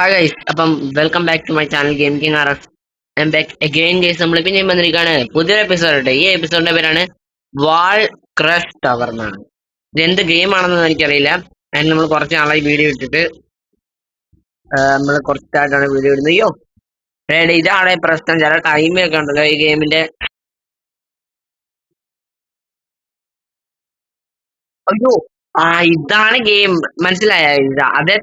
Hi guys, അപ്പം welcome back to my channel game king R F. I am back again guys. നമ്മൾ പിന്നെ വന്നിരിക്കുകയാണ് പുതിയൊരു episode. ഈ എപ്പിസോഡിന്റെ പേരാണ് വാൾ ക്രഷ് ടവർ എന്നാണ്. ഇത് എന്ത് ഗെയിം ആണെന്ന് എനിക്കറിയില്ല. അതിന് നമ്മൾ കുറച്ച് നാളായി വീഡിയോ ഇട്ടിട്ട് നമ്മൾ കുറച്ചായിട്ടാണ് വീഡിയോ ഇടുന്നത്. അയ്യോ ഇതാണ് പ്രശ്നം. ചില ടൈമൊക്കെ ഉണ്ടല്ലോ ഈ ഗെയിമിന്റെ. അയ്യോ ഇതാണ് ഗെയിം, മനസ്സിലായ? അതേ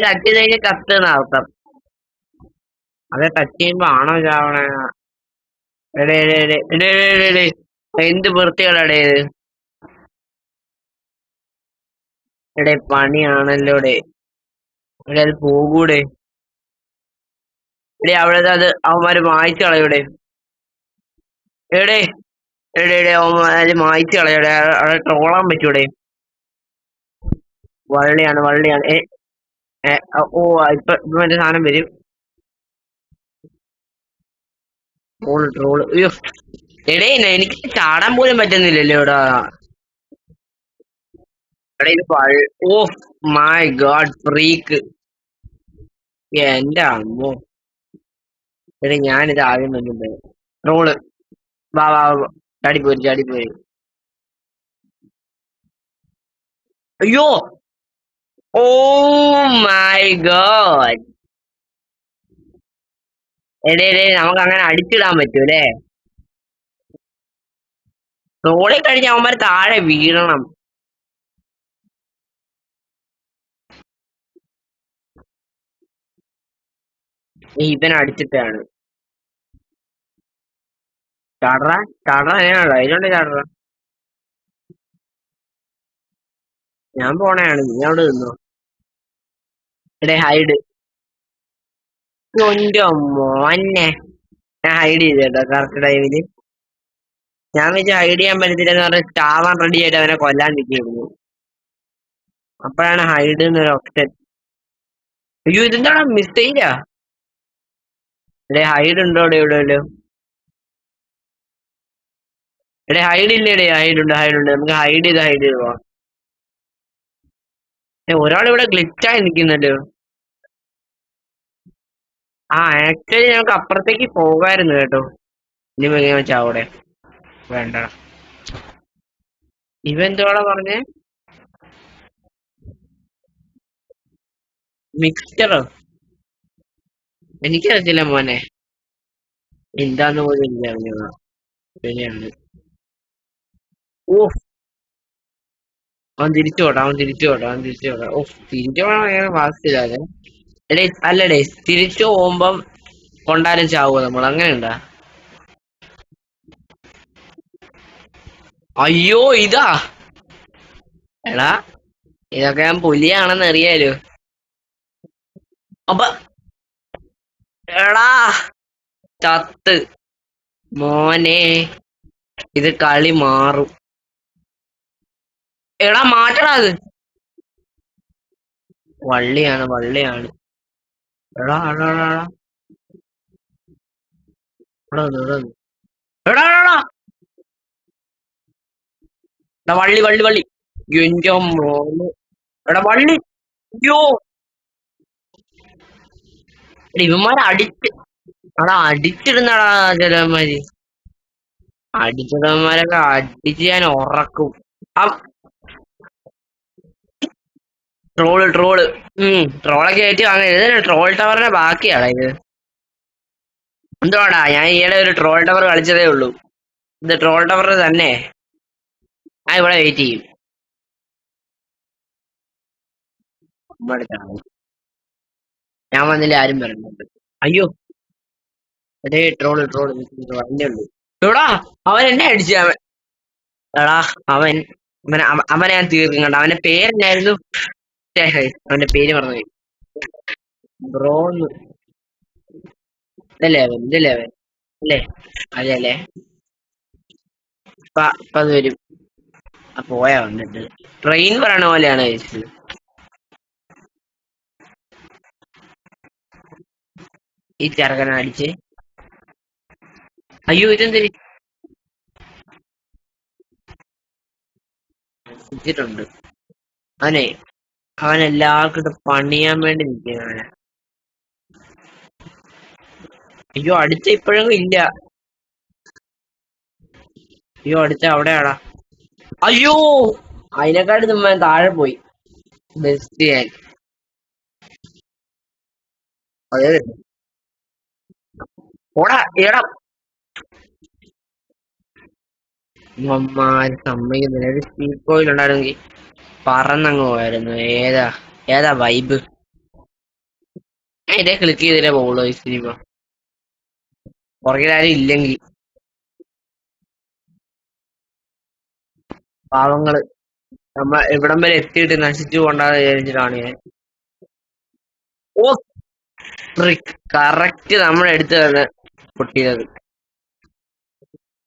ടച്ച് ചെയ്ത് കഴിഞ്ഞാൽ കത്തുന്ന അർത്ഥം. അതേ ടച്ച് ചെയ്യുമ്പോ ആണോ ചാവണേ? എടേ എടേ എടേ എടേ എടേ എടേ. എന്ത് വൃത്തികളടേ ഇത്. എടേ പണിയാണല്ലോ ഡേ. എടേ അത് പോകൂടെ. എടേ അവിടെ അത് അവന്മാര് മായ്ച്ചു കളയൂടെ. എടേ എടേ എടേ അവന്മാര് മായ്ച്ചു കളയൂടെ. അവിടെ ട്രോളാൻ പറ്റൂടെ. വള്ളിയാണ് വള്ളിയാണ്. ഓ ഇപ്പൊ മറ്റേ സാധനം വരും. Troll troll. അയ്യോ എടേ എനിക്ക് ചാടാൻ പോലും പറ്റുന്നില്ലല്ലോ ഇവിടെ. എടേ ഇത് ഓ മൈ ഗോഡ് ഫ്രീക്ക്. എന്റെ അമ്മോ. എടേ ഞാനിത് ആദ്യം വന്നിട്ടുണ്ട്. ട്രോള്. വാ വാ വാ. ചാടിപ്പോയി ചാടിപ്പോയി. അയ്യോ ഓ മൈ ഗോഡ്. എടേ നമുക്ക് അങ്ങനെ അടിച്ചിടാൻ പറ്റൂലേ. റോളിൽ കഴിഞ്ഞ അവന്മാര് താഴെ വീഴണം. ഇവൻ അടിച്ചിട്ടാണ്. ചാടറ ചാടറ അതിനാണോ അതിലുണ്ട് ചാടറ. ഞാൻ പോണയാണ്, നീ അവിടെ നിന്നോ. എടേ ഹൈഡ്. കൊഞ്ചോ മോന്നെ. ഞാൻ ഹൈഡ് ചെയ്തു കേട്ടോ കറക്റ്റ് ടൈമില്. ഞാൻ വെച്ച് ഹൈഡ് ചെയ്യാൻ പറ്റത്തില്ലെന്ന് പറഞ്ഞ് ചാവാൻ റെഡി ആയിട്ട് അവനെ കൊല്ലാൻ നിൽക്കുന്നു. അപ്പോഴാണ് ഹൈഡ് എന്നൊരു ഓപ്ഷൻ. അയ്യോ ഇതെന്താടാ മിസ്റ്റേക്കാ. എടേ ഹൈഡ് ഉണ്ടോ ഇവിടെ വല്ലോ. എടേ ഹൈഡ് ഇല്ലേടേ. ഹൈഡ് ഉണ്ട് ഹൈഡ് ഉണ്ട്. നമുക്ക് ഹൈഡ് ചെയ്ത് പോവാം. ഒരാൾ ഇവിടെ ഗ്ലിച്ചായി നിൽക്കുന്നല്ലോ. ആക്ച്വലി നമുക്ക് അപ്പുറത്തേക്ക് പോകായിരുന്നു കേട്ടോ. ഇനി വെച്ചാ അവിടെ വേണ്ട. ഇവെന്തോടെ പറഞ്ഞേ? മിക്സ്ചറോ? എനിക്കറിയത്തില്ല മോനെ. എന്താന്ന് പോലും എനിക്കറിഞ്ഞതാ. ശരിയാണ്. ഓ അവൻ തിരിച്ചു പോട്ടെ. ഓ തിരിച്ചു പോകണം അങ്ങനെ വാസില്ലാതെ. എടേ അല്ലടേ, തിരിച്ചു പോകുമ്പം കൊണ്ടാലും ചാവുക നമ്മൾ, അങ്ങനെയുണ്ടാ? അയ്യോ ഇതാ. എടാ ഇതൊക്കെ ഞാൻ പുലിയാണെന്ന് അറിയാലോ. അപ്പൊ എടാ ചത്ത് മോനെ. ഇത് കളി മാറും. എടാ മാറ്റടാ അത്. വള്ളിയാണ് വള്ളിയാണ്. എടാ എടാ എടാ എടാ. ഇവിടെ വന്നു, ഇവിടെ വന്നു. എടാ എടാ എടാ. എടാ വള്ളി വള്ളി വള്ളി. എന്റെ മോന്. എടാ വള്ളി. അയ്യോ ഇവന്മാരെ എടാ അടിച്ചിടുന്നടാ ചിലവന്മാര്. അടിച്ചിടവന്മാരൊക്കെ അടിച്ച് ഞാൻ ഉറക്കും. ആ ട്രോള്. ട്രോളൊക്കെ ആയിട്ട് വാങ്ങരുത്. ട്രോൾ ടവറിന്റെ ബാക്കിയാടാ ഇത്. എന്തുവാടാ, ഞാൻ ഈയിടെ ഒരു ട്രോൾ ടവർ കളിച്ചതേ ഉള്ളൂ. ഇത് ട്രോൾ ടവർ തന്നെ. ഞാൻ ഇവിടെ വെയിറ്റ് ചെയ്യും. ഞാൻ വന്നില്ല ആരും പറയുന്നുണ്ട്. അയ്യോ അതേ ട്രോള് വന്നേ ഉള്ളൂ. എടാ അവൻ എന്നെ അടിച്ചു. എടാ അവൻ അവനെ ഞാൻ തീർക്കും കണ്ട. അവന്റെ പേരെന്നായിരുന്നു? അവന്റെ പേര് മറന്നുപോയി. ബ്രോന്ന്. ഇതല്ലേ അവൻ അല്ലേ? അതെ അല്ലേ. ഇപ്പൊ അത് വരും. പോയാ വന്നിട്ട് ട്രെയിൻ പറയണ പോലെയാണ് കഴിച്ചത്. ഈ ചെറുക്കനെ അടിച്ച്. അയ്യോ ഇതെന്തിരി ിട്ടുണ്ട് അവനെ. അവൻ എല്ലാവർക്കും ഇത് പണിയാൻ വേണ്ടി നിൽക്കുന്നവനെ. അയ്യോ അടിച്ച ഇപ്പോഴെങ്കിലും ഇല്ല. അയ്യോ അടിച്ച അവിടെയാടാ. അയ്യോ അതിനെക്കാട്ടി തുമ്മ താഴെ പോയി. ബെസ്റ്റ് ഞാൻ അതേ ഓടാ എടാ. അമ്മമാര് സമ്മതിക്കുന്നില്ല. ഒരു സ്പീഡ് കോയിൽ ഉണ്ടായിരുന്നെങ്കിൽ പറന്നങ്ങ് പോയായിരുന്നു. ഏതാ വൈബ്. ഇതേ ക്ലിക്ക് ചെയ്തിട്ടേ പോകുള്ളൂ ഇനിയിപ്പോ പുറകിലാരും ഇല്ലെങ്കിൽ. പാവങ്ങള് നമ്മ ഇവിടം വരെ എത്തിയിട്ട് നശിച്ചു കൊണ്ടാന്ന് വിചാരിച്ചിട്ടാണ് ഞാൻ. ഓ ട്രിക്ക് കറക്റ്റ് നമ്മുടെ അടുത്ത് തന്നെ പൊട്ടിയത്.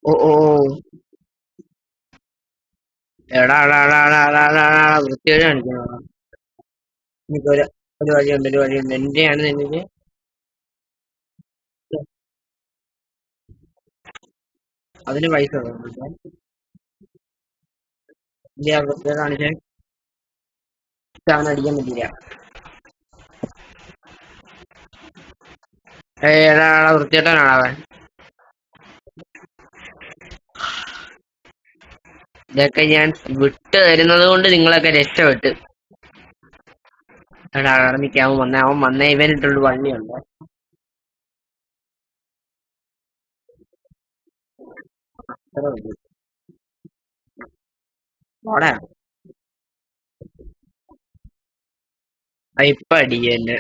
ഓ ഓ വൃത്തിയോട് കാണിക്കണം. എനിക്ക് ഒരു വഴിയുണ്ട് എന്റെയാണ് എനിക്ക്. അതിന് പൈസ വേണം. ഇന്ത്യ വൃത്തിയോട് കാണിച്ചാൽ അവൻ അടിക്കാൻ പറ്റില്ല. എടാ വൃത്തിയോട്ടാണ് അവൻ. ഇതൊക്കെ ഞാൻ വിട്ട് തരുന്നത് കൊണ്ട് നിങ്ങളൊക്കെ രക്ഷപ്പെട്ട്. എടാ അവിടെ നിൽക്കാൻ അവൻ വന്നേ ഇവനിട്ടൊരു വള്ളിയുണ്ട്. ഓടാ ഇപ്പൊ അടിയെന്നെ.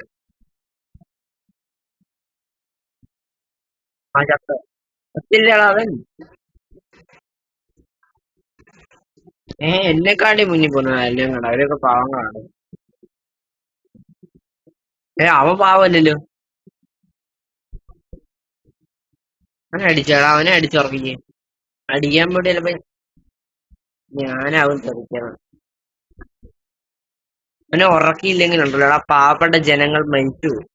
ആ ചത്ത ഒത്തില്ലടാ അവൻ. എന്നെക്കാട്ടി മുന്നിൽ പോകുന്ന എല്ലാം കണ്ട അവരൊക്കെ പാവങ്ങളാണ്. അവൻ പാവല്ലല്ലോ. അവനെ അടിച്ചാടാ അവനെ അടിച്ചുറപ്പിക്കേ. അടിക്കാൻ വേണ്ടി ചിലപ്പോ ഞാനാവും തെറിക്കണം. അവനെ ഉറക്കിയില്ലെങ്കിലുണ്ടല്ലോ ആ പാവപ്പെട്ട ജനങ്ങൾ മരിച്ചു പോകും.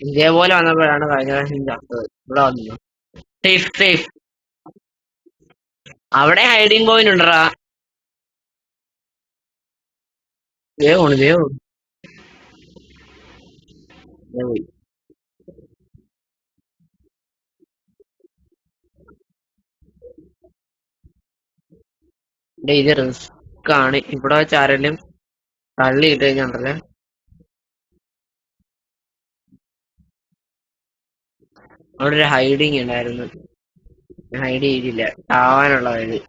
ഇതേപോലെ വന്നപ്പോഴാണ് കഴിഞ്ഞ പ്രാവശ്യം ചത്തത്. ഇവിടെ വന്നു സേഫ് സേഫ്. അവിടെ ഹൈഡിങ് പോയിന്റ് ഉണ്ടടാ. ദേവോണ് ദേവോ പോയി. ഇത് റിസ്ക് ആണ്. ഇവിടെ വെച്ച് ആരെങ്കിലും തള്ളി ഇട്ട് കഴിഞ്ഞാണ്ടല്ലേ. അവിടെ ഒരു ഹൈഡിങ് ഉണ്ടായിരുന്നു. ഹൈഡ് ചെയ്തില്ല. ആവാനുള്ള വഴി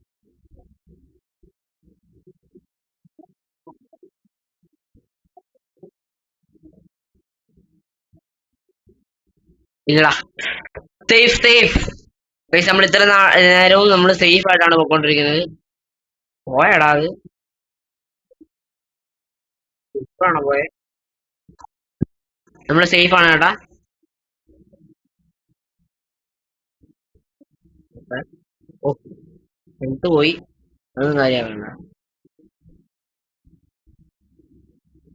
ഇല്ലടാ. Safe safe. നമ്മൾ ഇത്ര നേരവും നമ്മൾ സേഫ് ആയിട്ടാണ് പോയിക്കൊണ്ടിരിക്കുന്നത്. പോയടാ അത് ഇപ്പഴാണോ പോയെ. നമ്മള് സേഫ് ആണ് കേട്ടാ. ഓ ഹെൽത്ത് പോയി. അതൊന്നും കാര്യമാക്കണ്ട.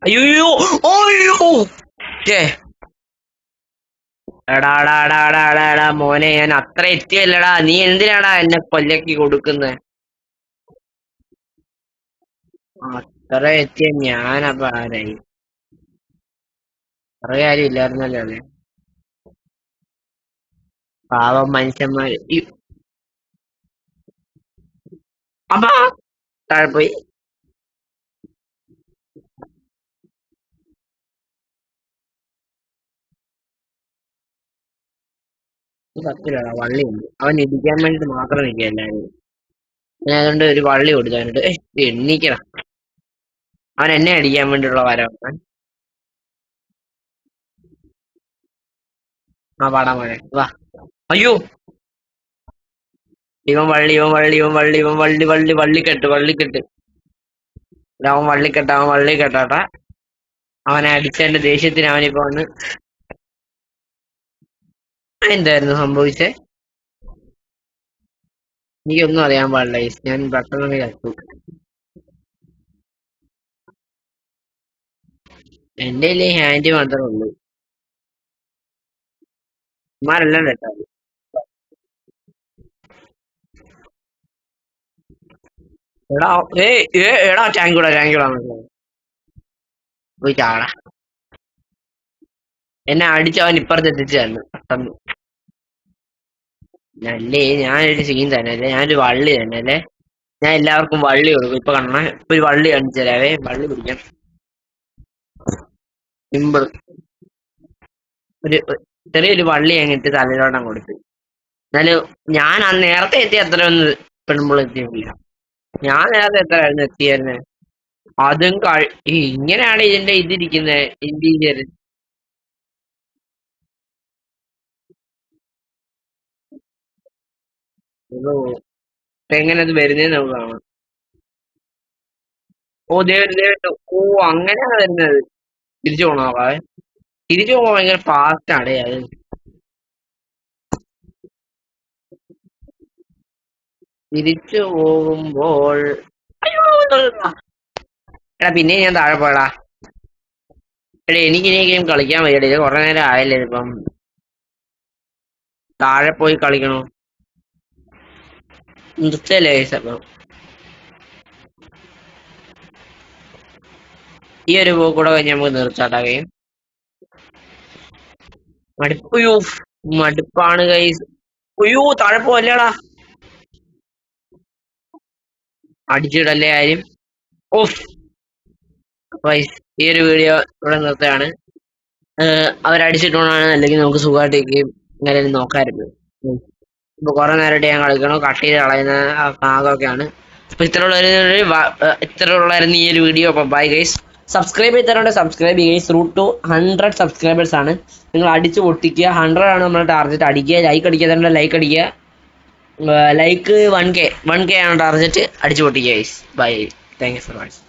അയ്യോ ഓയ്യോ ഛേ. എടാ മോനെ ഞാൻ അത്ര എത്തിയല്ലടാ. നീ എന്തിനാടാ എന്നെ കൊല്ലക്കി കൊടുക്കുന്നത്. അത്ര എത്തിയ ഞാനപ്പൊ ആരായി. അത്ര കാര്യം ഇല്ലായിരുന്നല്ലോ അല്ലേ. പാവം മനുഷ്യന്മാര് അമ്മാ താഴെ പോയി. സത്യടാ വള്ളിയുണ്ട്. അവൻ ഇടിക്കാൻ വേണ്ടിട്ട് മാത്രം നിൽക്കുക എല്ലാരും. ഞാൻ അതുകൊണ്ട് ഒരു വള്ളി കൊടുത്തു അവനിട്ട്. എണ്ണിക്കണം. അവൻ എന്നെ അടിക്കാൻ വേണ്ടിയുള്ള വരവാണ്. ആ പാടാ മോനെ വാ. അയ്യോ ഇവൻ വള്ളി വള്ളിക്കെട്ട്. അവൻ വള്ളിക്കെട്ടാട്ടാ. അവനെ അടിച്ചതിന്റെ ദേഷ്യത്തിന് അവനിപ്പോ വന്ന്. എന്തായിരുന്നു സംഭവിച്ചേ. എനിക്കൊന്നും അറിയാൻ പാടില്ല. ഞാൻ പെട്ടെന്ന് ചത്തു. എന്റെ കയ്യില് ഹാൻഡ് മാത്രമേ ഉള്ളൂ. ഇമാരെല്ലാം കേട്ടോ. എടാ എടാ ടാങ്കൂടാ പോയി ചാടാ. എന്നെ അടിച്ചവൻ ഇപ്പുറത്ത് എത്തിച്ചു തന്നു പെട്ടെന്ന്. അല്ലേ ഞാനൊരു സീൻ തന്നെ അല്ലേ, ഞാനൊരു വള്ളി തന്നെ അല്ലേ. ഞാൻ എല്ലാവർക്കും വള്ളി കൊടുക്കും. ഇപ്പൊ കണ്ണ ഇപ്പൊ ഒരു വള്ളി കാണിച്ചു തരാവേ. വള്ളി പിടിക്കാം. സിമ്പിൾ. ഒരു ചെറിയൊരു വള്ളി അങ്ങിട്ട് തലയിലോട്ടം കൊടുത്ത്. എന്നാലും ഞാൻ അന്ന് നേരത്തെ എത്തി അത്ര ഒന്നും പെണ്ണുമ്പോൾ എത്തിയിട്ടില്ല. ഞാൻ നേരത്തെ എത്ര ആയിരുന്നു എത്തിയായിരുന്നെ. അതും ഇങ്ങനെയാണ് ഇതിന്റെ ഇതിരിക്കുന്നത് ഇന്റീരിയർ. എങ്ങനെ അത് വരുന്നതെന്ന് നമുക്ക് കാണാം. ഓ ദേവൻ ഓ അങ്ങനെയാണ് വരുന്നത്. തിരിച്ചു പോണോ? തിരിച്ചു പോകാൻ ഭയങ്കര ഫാസ്റ്റ് ആണ് അത്. തിരിച്ചു പോകുമ്പോൾ അയ്യോ എടാ പിന്നെ ഞാൻ താഴെ പോയടാ. എടാ എനിക്ക് ഇനി ഗെയിം കളിക്കാൻ വയ്യടേ. ഇത് കുറെ നേരം ആയല്ലേ ഇപ്പം. താഴെ പോയി കളിക്കണോ? നിർത്തല്ലേ അപ്പം. ഈ ഒരു കൂടെ കഴിഞ്ഞ് നമുക്ക് നിർത്താട്ടാ ഗെയിം. മടുപ്പയോ മടുപ്പാണ് ഗൈസ്. അയ്യോ താഴെ പോവല്ലേടാ. അടിച്ചിടല്ലേ ആരും. ഓഫ്. ഈ ഒരു വീഡിയോ ഇവിടെ നിർത്തുകയാണ്. അവരടിച്ചിട്ടുകൊണ്ടാണ്, അല്ലെങ്കിൽ നമുക്ക് സുഖമായിട്ട് ഗെയിം ഇങ്ങനെ നോക്കാമായിരുന്നു. ഇപ്പൊ കുറെ നേരമായിട്ട് ഞാൻ കളിക്കണോ കട്ട് ചെയ്ത് കളയുന്ന ഭാഗമൊക്കെയാണ്. അപ്പൊ ഇത്രയുള്ളായിരുന്നു ഈ ഒരു വീഡിയോ. അപ്പൊ ബൈ ഗൈസ്. സബ്സ്ക്രൈബ് ചെയ്തവരുണ്ട് സബ്സ്ക്രൈബ് ചെയ്യുക. റൂട്ട് ടു 100 സബ്സ്ക്രൈബേഴ്സ് ആണ്. നിങ്ങൾ അടിച്ചു പൊട്ടിക്കുക. 100 ആണ് നമ്മുടെ ടാർഗറ്റ്. അടിക്കുക. ലൈക്ക് അടിക്കാത്തവരുടെ ലൈക്ക് അടിക്കുക. ലൈക്ക് 1K ആണ് ടാർഗറ്റ്. അടിച്ചു പൊട്ടിക്കുക guys. Bye. Thank you so much.